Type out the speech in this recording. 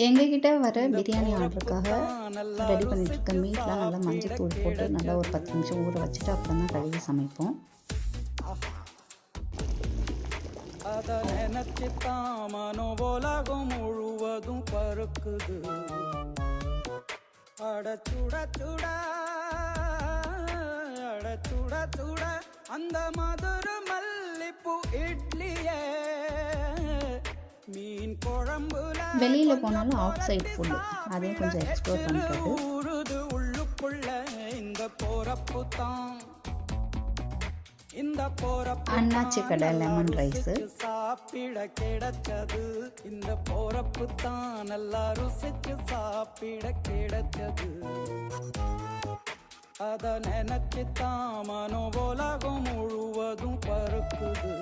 எங்ககிட்ட வர பிரியாணி ஆர்டருக்காக ரெடி பண்ணிகிட்ருக்க மீட்லாம் நல்லா மஞ்சள் தூள் போட்டு நல்லா ஒரு 10 நிமிஷம் ஊற வச்சுட்டு அப்புறம் தான் கழுவி சமைப்போம். அத நினைச்சுத்தான் மனோ உலகம் முழுவதும் பருக்குது. அட சுட சுட அட சுட சுட அந்த மதுர மல்லிப்பூ இட்லியே மீன் குழம்புல வெளியில போனாலும் அவுட் சைட் ஃபுட்டு அதையும் கொஞ்சம் எக்ஸ்ப்ளோர் பண்ணுறது. ஊறுது உள்ளுக்குள்ள இந்த போறப்பு தான் இந்த போறப்பு அண்ணாச்சி கடை லெமன் ரைஸு சாப்பிட கிடைச்சது. இந்த போறப்பு தான் நல்லா ருசிச்சு சாப்பிட கிடைச்சது. அத நினைச்சுத்தான் மனோ உலகம் முழுவதும் பருக்குது.